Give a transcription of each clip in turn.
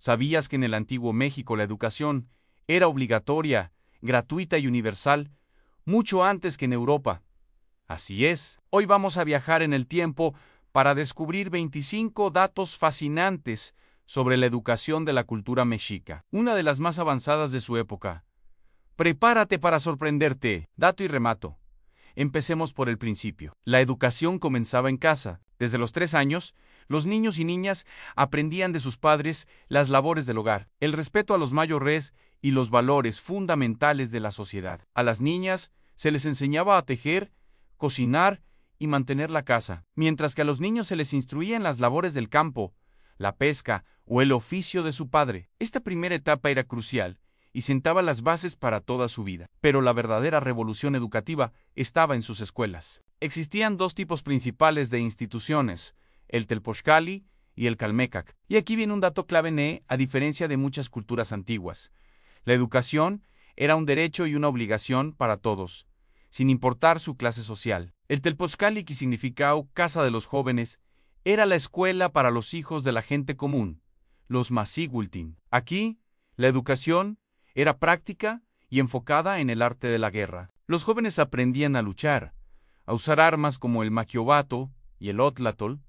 ¿Sabías que en el antiguo México la educación era obligatoria, gratuita y universal, mucho antes que en Europa? Así es, hoy vamos a viajar en el tiempo para descubrir 25 datos fascinantes sobre la educación de la cultura mexica, una de las más avanzadas de su época. Prepárate para sorprenderte. Dato y remato. Empecemos por el principio. La educación comenzaba en casa. Desde los 3 años, los niños y niñas aprendían de sus padres las labores del hogar, el respeto a los mayores y los valores fundamentales de la sociedad. A las niñas se les enseñaba a tejer, cocinar y mantener la casa, mientras que a los niños se les instruía en las labores del campo, la pesca o el oficio de su padre. Esta primera etapa era crucial y sentaba las bases para toda su vida. Pero la verdadera revolución educativa estaba en sus escuelas. Existían 2 tipos principales de instituciones, el Telpochcali y el Calmecac. Y aquí viene un dato clave, a diferencia de muchas culturas antiguas. La educación era un derecho y una obligación para todos, sin importar su clase social. El Telpochcali, que significa Casa de los Jóvenes, era la escuela para los hijos de la gente común, los Mazigultin. Aquí, la educación era práctica y enfocada en el arte de la guerra. Los jóvenes aprendían a luchar, a usar armas como el maquiobato y el otlatol,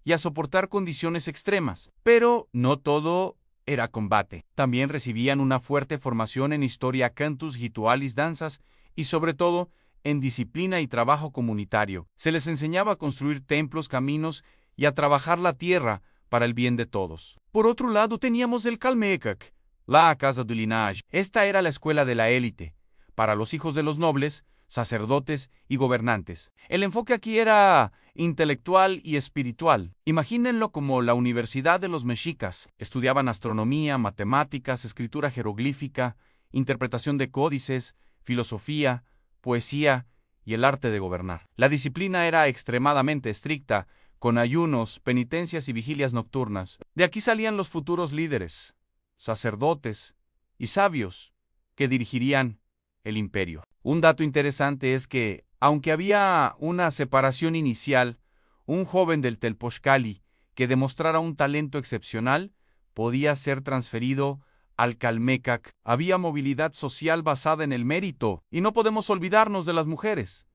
y a soportar condiciones extremas. Pero no todo era combate. También recibían una fuerte formación en historia, cantus, ritualis, danzas y sobre todo en disciplina y trabajo comunitario. Se les enseñaba a construir templos, caminos y a trabajar la tierra para el bien de todos. Por otro lado teníamos el Calmecac, la casa du linaje. Esta era la escuela de la élite, para los hijos de los nobles, sacerdotes y gobernantes. El enfoque aquí era intelectual y espiritual. Imagínenlo como la Universidad de los Mexicas. Estudiaban astronomía, matemáticas, escritura jeroglífica, interpretación de códices, filosofía, poesía y el arte de gobernar. La disciplina era extremadamente estricta, con ayunos, penitencias y vigilias nocturnas. De aquí salían los futuros líderes, sacerdotes y sabios que dirigirían el imperio. Un dato interesante es que, aunque había una separación inicial, un joven del Telpochcali que demostrara un talento excepcional podía ser transferido al Calmecac. Había movilidad social basada en el mérito, y no podemos olvidarnos de las mujeres.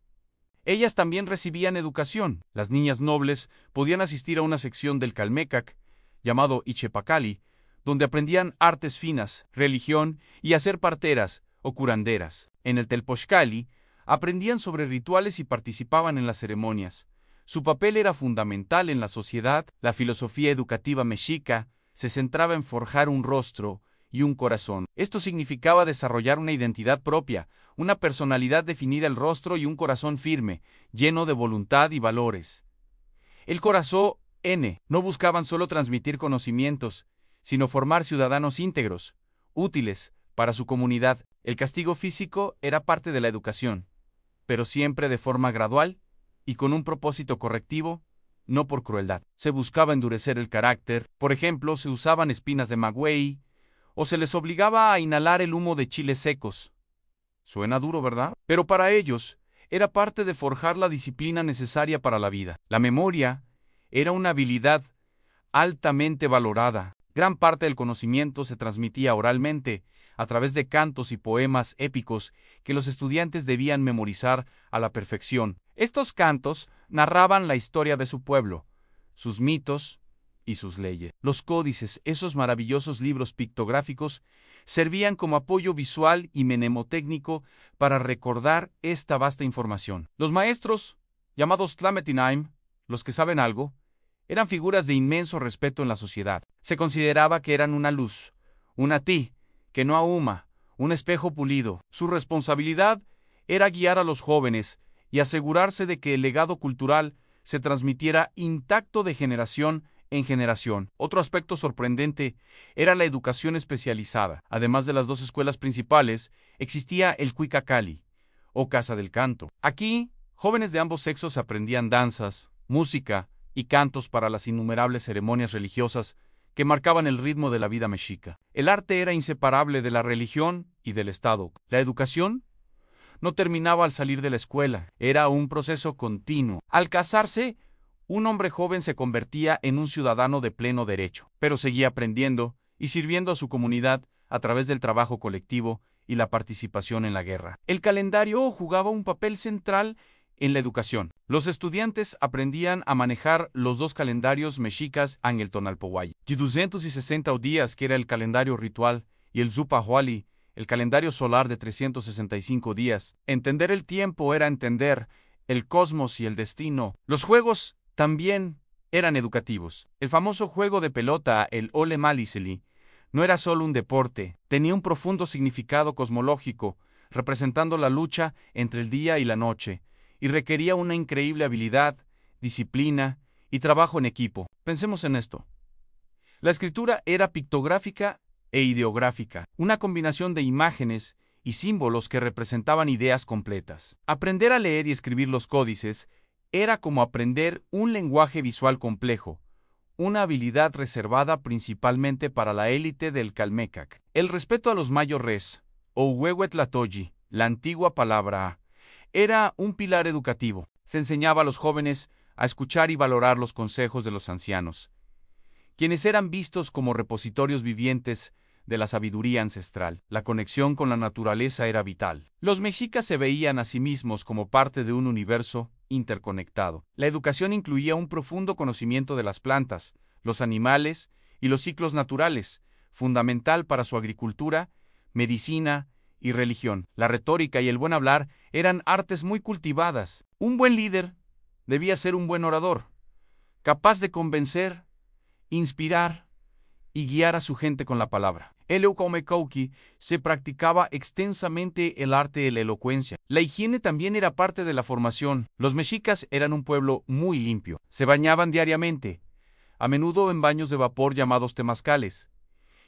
Ellas también recibían educación. Las niñas nobles podían asistir a una sección del Calmecac, llamado Ichepacali, donde aprendían artes finas, religión y a ser parteras o curanderas. En el Telpochcali aprendían sobre rituales y participaban en las ceremonias. Su papel era fundamental en la sociedad. La filosofía educativa mexica se centraba en forjar un rostro y un corazón. Esto significaba desarrollar una identidad propia, una personalidad definida, el rostro y un corazón firme, lleno de voluntad y valores. El corazón no buscaban solo transmitir conocimientos, sino formar ciudadanos íntegros, útiles para su comunidad. El castigo físico era parte de la educación, pero siempre de forma gradual y con un propósito correctivo, no por crueldad. Se buscaba endurecer el carácter. Por ejemplo, se usaban espinas de maguey o se les obligaba a inhalar el humo de chiles secos. Suena duro, ¿verdad? Pero para ellos era parte de forjar la disciplina necesaria para la vida. La memoria era una habilidad altamente valorada. Gran parte del conocimiento se transmitía oralmente, a través de cantos y poemas épicos que los estudiantes debían memorizar a la perfección. Estos cantos narraban la historia de su pueblo, sus mitos y sus leyes. Los códices, esos maravillosos libros pictográficos, servían como apoyo visual y mnemotécnico para recordar esta vasta información. Los maestros, llamados Tlametinaim, los que saben algo, eran figuras de inmenso respeto en la sociedad. Se consideraba que eran una luz, una ti, que no ahuma, un espejo pulido. Su responsabilidad era guiar a los jóvenes y asegurarse de que el legado cultural se transmitiera intacto de generación en generación. Otro aspecto sorprendente era la educación especializada. Además de las 2 escuelas principales, existía el Cuicacali, o Casa del Canto. Aquí, jóvenes de ambos sexos aprendían danzas, música y cantos para las innumerables ceremonias religiosas que marcaban el ritmo de la vida mexica. El arte era inseparable de la religión y del Estado. La educación no terminaba al salir de la escuela, era un proceso continuo. Al casarse, un hombre joven se convertía en un ciudadano de pleno derecho, pero seguía aprendiendo y sirviendo a su comunidad a través del trabajo colectivo y la participación en la guerra. El calendario jugaba un papel central en la educación. Los estudiantes aprendían a manejar los dos calendarios mexicas en el Tonalpohualli. De 260 días, que era el calendario ritual, y el Zupahualli, el calendario solar de 365 días. Entender el tiempo era entender el cosmos y el destino. Los juegos también eran educativos. El famoso juego de pelota, el Ole Maliseli, no era solo un deporte, tenía un profundo significado cosmológico, representando la lucha entre el día y la noche, y requería una increíble habilidad, disciplina y trabajo en equipo. Pensemos en esto. La escritura era pictográfica e ideográfica, una combinación de imágenes y símbolos que representaban ideas completas. Aprender a leer y escribir los códices era como aprender un lenguaje visual complejo, una habilidad reservada principalmente para la élite del Calmecac. El respeto a los mayores, o Huehuetlatoyi, la antigua palabra, era un pilar educativo. Se enseñaba a los jóvenes a escuchar y valorar los consejos de los ancianos, quienes eran vistos como repositorios vivientes de la sabiduría ancestral. La conexión con la naturaleza era vital. Los mexicas se veían a sí mismos como parte de un universo interconectado. La educación incluía un profundo conocimiento de las plantas, los animales y los ciclos naturales, fundamental para su agricultura, medicina y religión. La retórica y el buen hablar eran artes muy cultivadas. Un buen líder debía ser un buen orador, capaz de convencer, inspirar y guiar a su gente con la palabra. En Eucomecauqui se practicaba extensamente el arte de la elocuencia. La higiene también era parte de la formación. Los mexicas eran un pueblo muy limpio. Se bañaban diariamente, a menudo en baños de vapor llamados temazcales,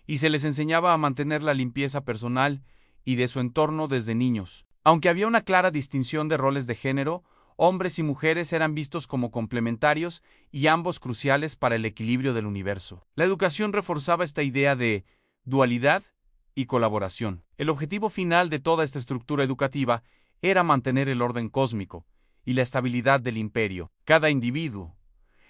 y se les enseñaba a mantener la limpieza personal y de su entorno desde niños. Aunque había una clara distinción de roles de género, hombres y mujeres eran vistos como complementarios y ambos cruciales para el equilibrio del universo. La educación reforzaba esta idea de dualidad y colaboración. El objetivo final de toda esta estructura educativa era mantener el orden cósmico y la estabilidad del imperio. Cada individuo,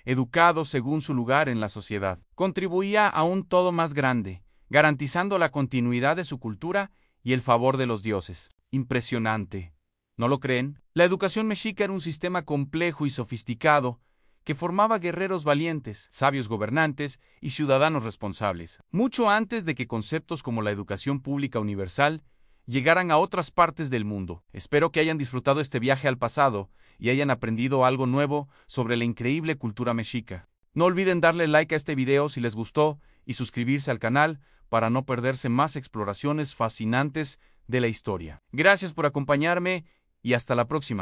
educado según su lugar en la sociedad, contribuía a un todo más grande, garantizando la continuidad de su cultura y el favor de los dioses. Impresionante, ¿no lo creen? La educación mexica era un sistema complejo y sofisticado que formaba guerreros valientes, sabios gobernantes y ciudadanos responsables, mucho antes de que conceptos como la educación pública universal llegaran a otras partes del mundo. Espero que hayan disfrutado este viaje al pasado y hayan aprendido algo nuevo sobre la increíble cultura mexica. No olviden darle like a este video si les gustó y suscribirse al canal para no perderse más exploraciones fascinantes de la historia. Gracias por acompañarme y hasta la próxima.